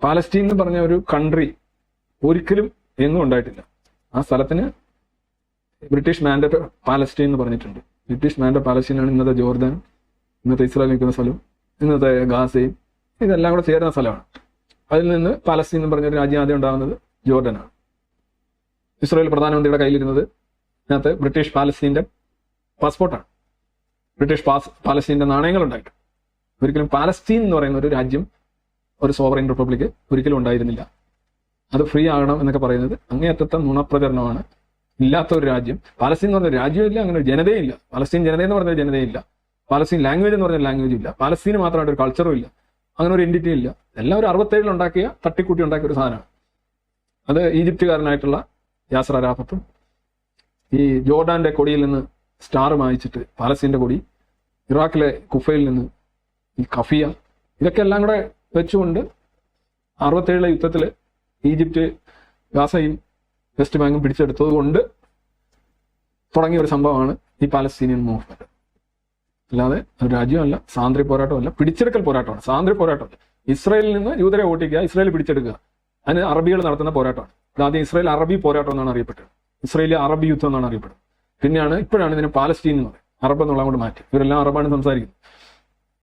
Palestine എന്ന് പറഞ്ഞ ഒരു കൺട്രി ഒരിക്കലും എങ്ങും ഉണ്ടായിട്ടില്ല. ആ സ്ഥലത്തിന് ബ്രിട്ടീഷ് മാൻഡേറ്റ് പാലസ്റ്റീൻ എന്ന് പറഞ്ഞിട്ടുണ്ട്. ബ്രിട്ടീഷ് മാൻഡേറ്റ് പാലസ്റ്റീനാണ് ഇന്നത്തെ ജോർദാൻ, ഇന്നത്തെ ഇസ്രായേൽ നിൽക്കുന്ന സ്ഥലം, ഇന്നത്തെ ഗാസയും, ഇതെല്ലാം കൂടെ ചേരുന്ന സ്ഥലമാണ്. അതിൽ നിന്ന് പാലസ്റ്റീൻ എന്ന് പറഞ്ഞൊരു രാജ്യം ആദ്യം ഉണ്ടാകുന്നത് ജോർഡനാണ്. ഇസ്രായേൽ പ്രധാനമന്ത്രിയുടെ കയ്യിലിരുന്നത് ഇതിനകത്ത് ബ്രിട്ടീഷ് പാലസ്റ്റീൻ്റെ പാസ്പോർട്ടാണ്. ബ്രിട്ടീഷ് പാലസ്റ്റീൻ്റെ നാണയങ്ങൾ ഉണ്ടായിട്ട് ഒരിക്കലും പാലസ്റ്റീൻ എന്ന് പറയുന്ന ഒരു രാജ്യം, ഒരു സോവറൈൻ റിപ്പബ്ലിക് ഒരിക്കലും ഉണ്ടായിരുന്നില്ല. അത് ഫ്രീ ആകണം എന്നൊക്കെ പറയുന്നത് അങ്ങേയറ്റത്തെ നുണപ്രചരണമാണ്. ഇല്ലാത്ത ഒരു രാജ്യം പാലസ്റ്റീൻ എന്ന് പറഞ്ഞ രാജ്യമില്ല, അങ്ങനെ ഒരു ജനതയില്ല. പാലസ്റ്റീൻ ജനത എന്ന് പറഞ്ഞ ജനതയില്ല. പാലസ്റ്റീൻ ലാംഗ്വേജ് എന്ന് പറഞ്ഞ ലാംഗ്വേജ് ഇല്ല. പാലസ്റ്റീന് മാത്രമായിട്ട് ഒരു കൾച്ചറും ഇല്ല, അങ്ങനെ ഒരു എൻറ്റിറ്റി ഇല്ല. എല്ലാം ഒരു 67 ഉണ്ടാക്കിയ തട്ടിക്കൂട്ടി ഉണ്ടാക്കിയ ഒരു സാധനമാണ്. അത് ഈജിപ്തുകാരനായിട്ടുള്ള യാസർ അരാഫത്തും ഈ ജോർഡാന്റെ കൊടിയിൽ നിന്ന് സ്റ്റാർ വാങ്ങിച്ചിട്ട് പാലസ്റ്റീന്റെ കൊടി, ഇറാഖിലെ കുഫയിൽ നിന്ന് ഈ കഫിയ, ഇതൊക്കെ എല്ലാം കൂടെ വെച്ചുകൊണ്ട് 67 യുദ്ധത്തിൽ ഈജിപ്റ്റ് ഗാസയും വെസ്റ്റ് ബാങ്കും പിടിച്ചെടുത്തത് കൊണ്ട് തുടങ്ങിയ ഒരു സംഭവമാണ് ഈ പാലസ്തീനിയൻ മൂവ്മെന്റ്. അല്ലാതെ ഒരു രാജ്യമല്ല, സാന്ദ്ര പോരാട്ടമല്ല, പിടിച്ചെടുക്കൽ പോരാട്ടമാണ്. സാന്ദ്ര പോരാട്ടമല്ല. ഇസ്രായേലിൽ നിന്ന് യൂതരെ ഓട്ടിക്കുക, ഇസ്രായേൽ പിടിച്ചെടുക്കുക, അതിന് അറബികൾ നടത്തുന്ന പോരാട്ടമാണ്. ആദ്യം ഇസ്രായേൽ അറബി പോരാട്ടം എന്നാണ് അറിയപ്പെട്ടത്. ഇസ്രായേലി അറബി യുദ്ധം എന്നാണ് അറിയപ്പെടുന്നത്. ഇപ്പോഴാണ് ഇതിനെ പാലസ്റ്റീൻ എന്ന് പറയുന്നത്. അറബ് എന്നുള്ള കൊണ്ട് മാറ്റി. ഇവരെല്ലാം അറബാണ് സംസാരിക്കുന്നത്.